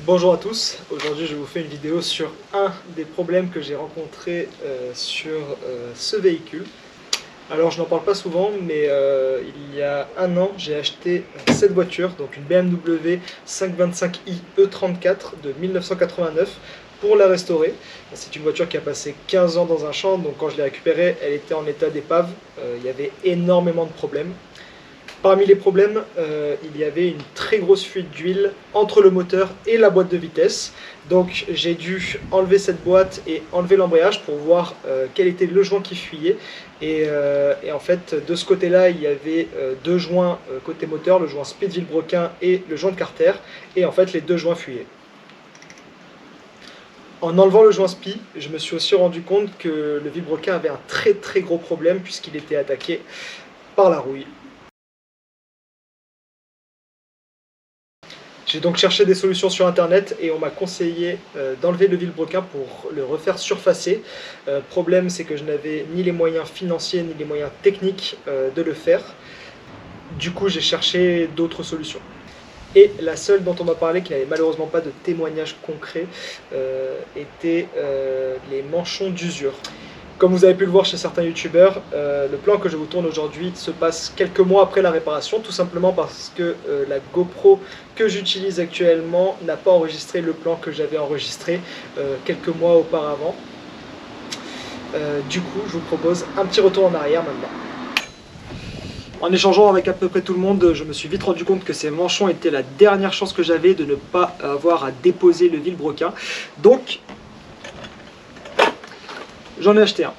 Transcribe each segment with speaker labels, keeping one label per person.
Speaker 1: Bonjour à tous, aujourd'hui je vous fais une vidéo sur un des problèmes que j'ai rencontrés sur ce véhicule. Alors je n'en parle pas souvent, mais il y a un an j'ai acheté cette voiture, donc une BMW 525i E34 de 1989 pour la restaurer. C'est une voiture qui a passé 15 ans dans un champ, donc quand je l'ai récupérée elle était en état d'épave, il y avait énormément de problèmes. Parmi les problèmes, il y avait une très grosse fuite d'huile entre le moteur et la boîte de vitesse. Donc j'ai dû enlever cette boîte et enlever l'embrayage pour voir quel était le joint qui fuyait. Et en fait, de ce côté-là, il y avait deux joints côté moteur, le joint speed vilebrequin et le joint de Carter. Et en fait, les deux joints fuyaient. En enlevant le joint SPI, je me suis aussi rendu compte que le vilebrequin avait un très gros problème puisqu'il était attaqué par la rouille. J'ai donc cherché des solutions sur internet et on m'a conseillé d'enlever le vilebrequin pour le refaire surfacer. Problème, c'est que je n'avais ni les moyens financiers ni les moyens techniques de le faire. Du coup, j'ai cherché d'autres solutions. Et la seule dont on m'a parlé, qui n'avait malheureusement pas de témoignage concret, était les manchons d'usure. Comme vous avez pu le voir chez certains youtubeurs, le plan que je vous tourne aujourd'hui se passe quelques mois après la réparation, tout simplement parce que la GoPro que j'utilise actuellement n'a pas enregistré le plan que j'avais enregistré quelques mois auparavant. Du coup, je vous propose un petit retour en arrière maintenant. En échangeant avec à peu près tout le monde, je me suis vite rendu compte que ces manchons étaient la dernière chance que j'avais de ne pas avoir à déposer le vilebrequin. Donc, j'en ai acheté un.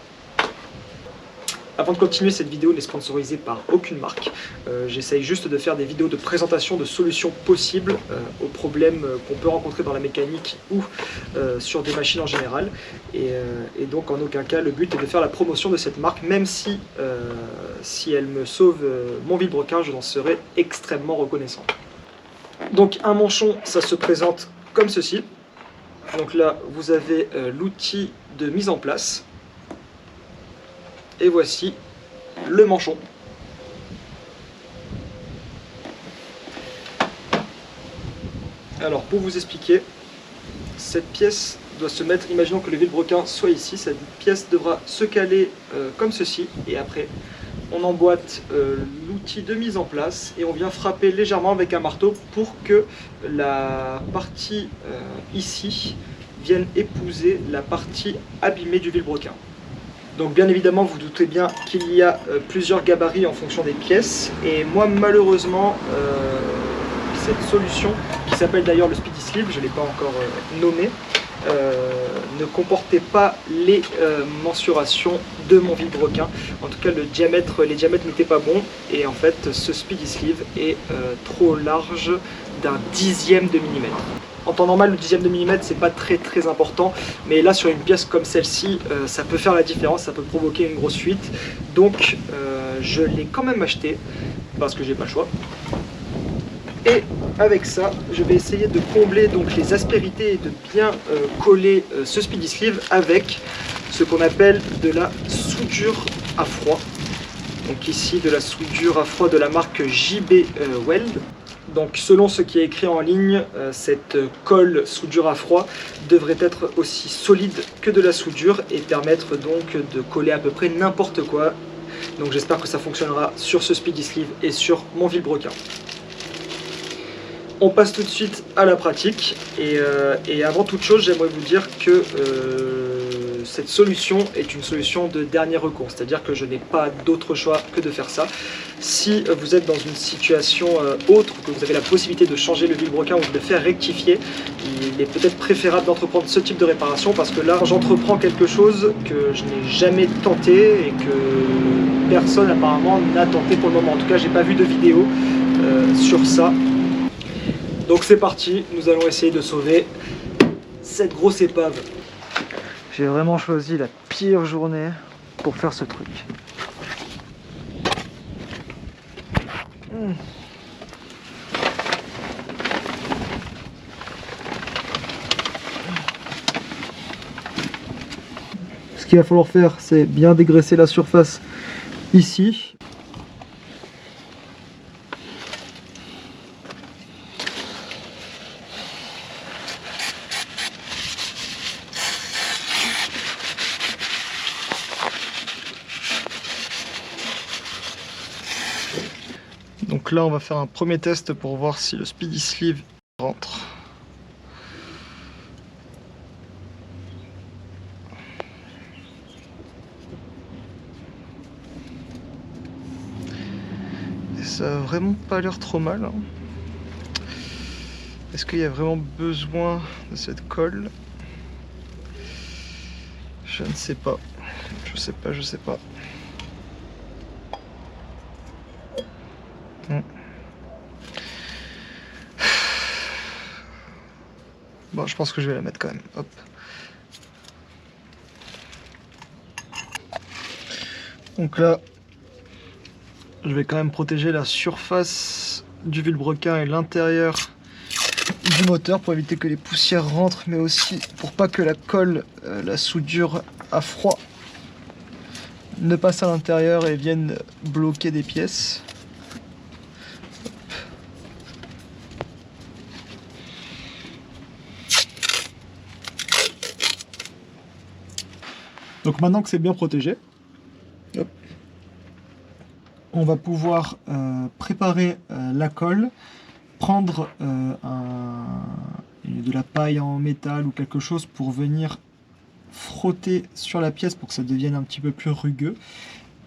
Speaker 1: Avant de continuer, cette vidéo n'est sponsorisée par aucune marque. J'essaye juste de faire des vidéos de présentation de solutions possibles aux problèmes qu'on peut rencontrer dans la mécanique ou sur des machines en général. Et donc en aucun cas le but est de faire la promotion de cette marque, même si, si elle me sauve mon vilebrequin, je n'en serai extrêmement reconnaissant. Donc un manchon, ça se présente comme ceci. Donc là, vous avez l'outil de mise en place. Et voici le manchon. Alors pour vous expliquer, cette pièce doit se mettre, imaginons que le vilebrequin soit ici, cette pièce devra se caler comme ceci, et après on emboîte l'outil de mise en place et on vient frapper légèrement avec un marteau pour que la partie ici vienne épouser la partie abîmée du vilebrequin. Donc bien évidemment, vous doutez bien qu'il y a plusieurs gabarits en fonction des pièces. Et moi, malheureusement, cette solution, qui s'appelle d'ailleurs le Speedy Sleeve, je ne l'ai pas encore nommé, ne comportait pas les mensurations de mon vilebrequin. En tout cas, les diamètres n'étaient pas bons. Et en fait, ce Speedy Sleeve est trop large d'un dixième de millimètre. En temps normal, le dixième de millimètre, c'est pas très important, mais là, sur une pièce comme celle-ci, ça peut faire la différence, ça peut provoquer une grosse fuite. Donc, je l'ai quand même acheté, parce que j'ai pas le choix. Et avec ça, je vais essayer de combler donc les aspérités et de bien coller ce Speedy Sleeve avec ce qu'on appelle de la soudure à froid. Donc ici, de la soudure à froid de la marque JB Weld. Donc selon ce qui est écrit en ligne, cette colle soudure à froid devrait être aussi solide que de la soudure et permettre donc de coller à peu près n'importe quoi. Donc j'espère que ça fonctionnera sur ce Speedy Sleeve et sur mon vilebrequin. On passe tout de suite à la pratique et avant toute chose, j'aimerais vous dire que cette solution est une solution de dernier recours, c'est-à-dire que je n'ai pas d'autre choix que de faire ça. Si vous êtes dans une situation autre, que vous avez la possibilité de changer le vilebrequin ou de le faire rectifier, il est peut-être préférable d'entreprendre ce type de réparation parce que là, j'entreprends quelque chose que je n'ai jamais tenté et que personne apparemment n'a tenté pour le moment. En tout cas, j'ai pas vu de vidéo sur ça. Donc c'est parti, nous allons essayer de sauver cette grosse épave. J'ai vraiment choisi la pire journée pour faire ce truc. Ce qu'il va falloir faire, c'est bien dégraisser la surface ici. Donc là on va faire un premier test pour voir si le speedy sleeve rentre. Et ça a vraiment pas l'air trop mal, hein. Est-ce qu'il y a vraiment besoin de cette colle? Je ne sais pas. Je sais pas. Bon, je pense que je vais la mettre quand même. Hop. Donc là, je vais quand même protéger la surface du vilebrequin et l'intérieur du moteur pour éviter que les poussières rentrent, mais aussi pour pas que la colle, la soudure à froid ne passe à l'intérieur et vienne bloquer des pièces. Donc maintenant que c'est bien protégé, hop, on va pouvoir préparer la colle, prendre de la paille en métal ou quelque chose pour venir frotter sur la pièce pour que ça devienne un petit peu plus rugueux.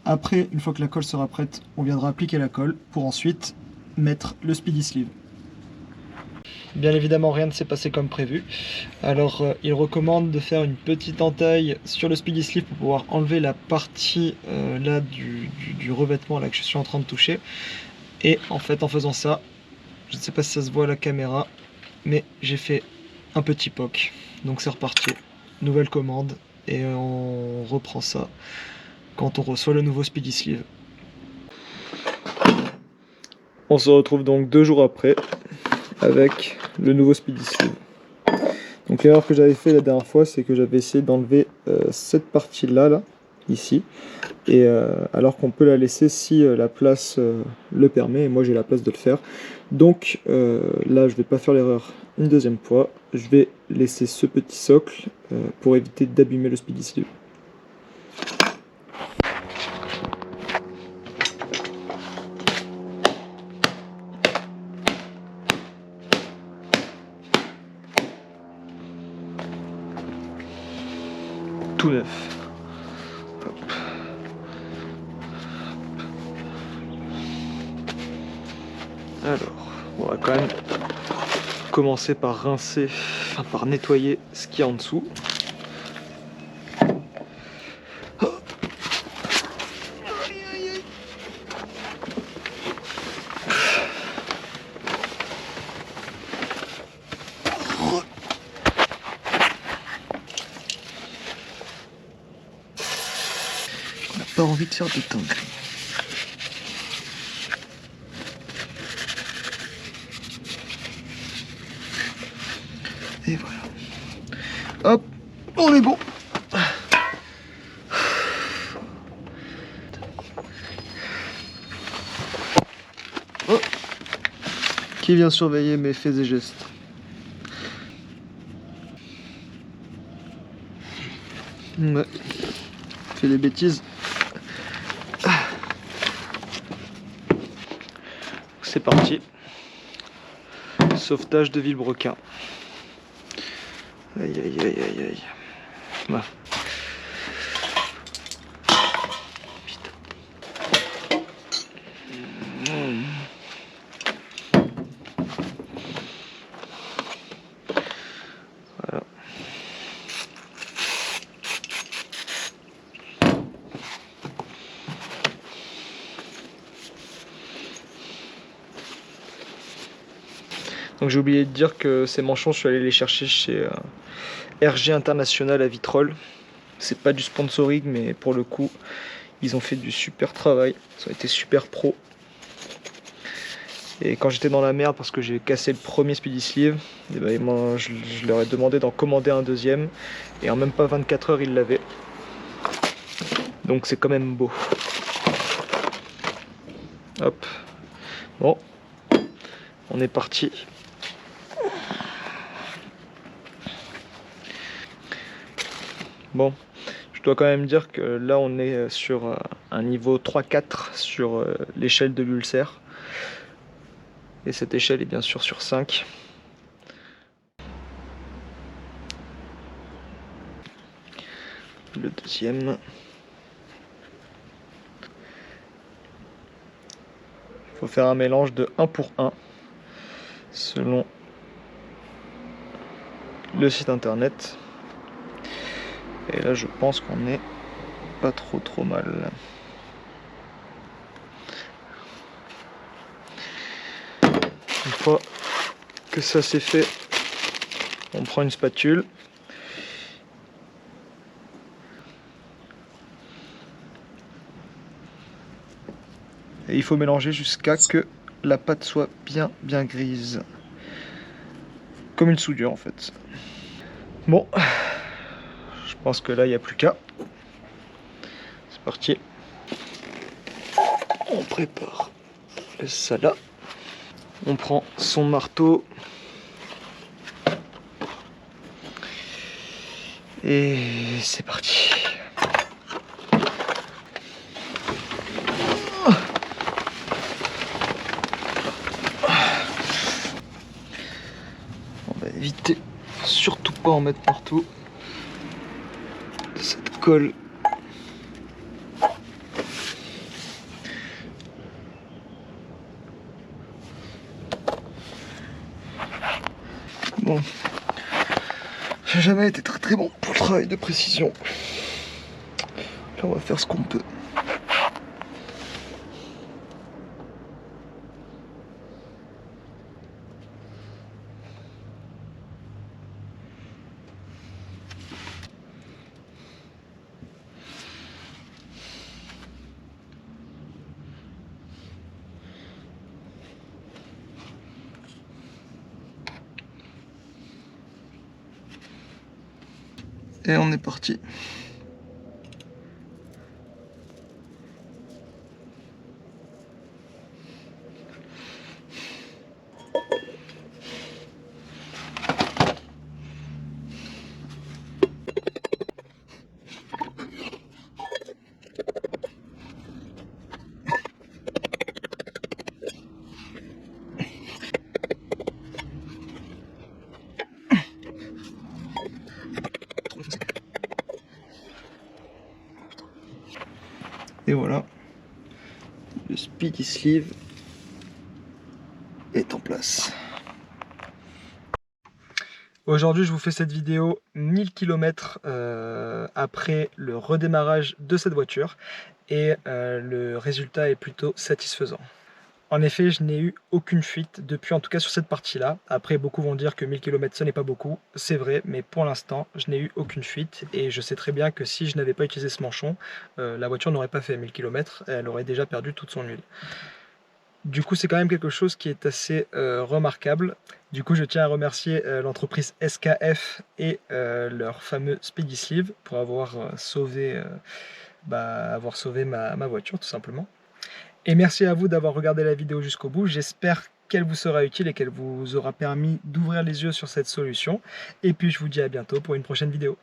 Speaker 1: Après, une fois que la colle sera prête, on viendra appliquer la colle pour ensuite mettre le speedy sleeve. Bien évidemment, rien ne s'est passé comme prévu. Alors, il recommande de faire une petite entaille sur le speedy sleeve pour pouvoir enlever la partie là du revêtement là que je suis en train de toucher. Et en fait, en faisant ça, je ne sais pas si ça se voit à la caméra, mais j'ai fait un petit poc. Donc c'est reparti, nouvelle commande, et on reprend ça quand on reçoit le nouveau speedy sleeve. On se retrouve donc 2 jours après avec le nouveau speedy sleeve. Donc l'erreur que j'avais fait la dernière fois, c'est que j'avais essayé d'enlever cette partie là, ici, et alors qu'on peut la laisser si la place le permet, et moi j'ai la place de le faire. Donc là je vais pas faire l'erreur une deuxième fois, je vais laisser ce petit socle pour éviter d'abîmer le speedy sleeve. Tout neuf. Hop. Alors, on va quand même commencer par rincer, enfin par nettoyer ce qu'il y a en dessous. On n'a pas envie de faire de dinguerie. Et voilà. Hop, on est bon. Oh. Qui vient surveiller mes faits et gestes? Ouais. Fait des bêtises. C'est parti. Sauvetage de vilebrequin. Aïe aïe aïe aïe aïe. Voilà. Putain. Voilà. Donc j'ai oublié de dire que ces manchons, je suis allé les chercher chez RG International à Vitrolles. C'est pas du sponsoring, mais pour le coup, ils ont fait du super travail. Ils ont été super pro. Et quand j'étais dans la merde parce que j'ai cassé le premier speedy sleeve, et ben moi, je leur ai demandé d'en commander un deuxième. Et en même pas 24 heures, ils l'avaient. Donc c'est quand même beau. Hop. Bon. On est parti. Bon, je dois quand même dire que là on est sur un niveau 3-4 sur l'échelle de l'ulcère. Et cette échelle est bien sûr sur 5. Le deuxième. Il faut faire un mélange de 1 pour 1 selon le site internet. Et là je pense qu'on est pas trop mal. Une fois que ça c'est fait, on prend une spatule. Et il faut mélanger jusqu'à ce que la pâte soit bien grise. Comme une soudure en fait. Bon, je pense que là il n'y a plus qu'à. C'est parti. On prépare ça là. On prend son marteau. Et c'est parti. On va éviter, surtout pas en mettre partout. Cette colle. Bon, j'ai jamais été très bon pour le travail de précision. Là, on va faire ce qu'on peut. Et on est parti. Et voilà, le speedy sleeve est en place. Aujourd'hui, je vous fais cette vidéo 1000 km après le redémarrage de cette voiture et le résultat est plutôt satisfaisant. En effet, je n'ai eu aucune fuite depuis, en tout cas sur cette partie-là. Après, beaucoup vont dire que 1000 km ce n'est pas beaucoup, c'est vrai, mais pour l'instant, je n'ai eu aucune fuite et je sais très bien que si je n'avais pas utilisé ce manchon, la voiture n'aurait pas fait 1000 km, elle aurait déjà perdu toute son huile. Du coup, c'est quand même quelque chose qui est assez remarquable. Du coup, je tiens à remercier l'entreprise SKF et leur fameux Speedy Sleeve pour avoir sauvé ma voiture, tout simplement. Et merci à vous d'avoir regardé la vidéo jusqu'au bout. J'espère qu'elle vous sera utile et qu'elle vous aura permis d'ouvrir les yeux sur cette solution. Et puis, je vous dis à bientôt pour une prochaine vidéo.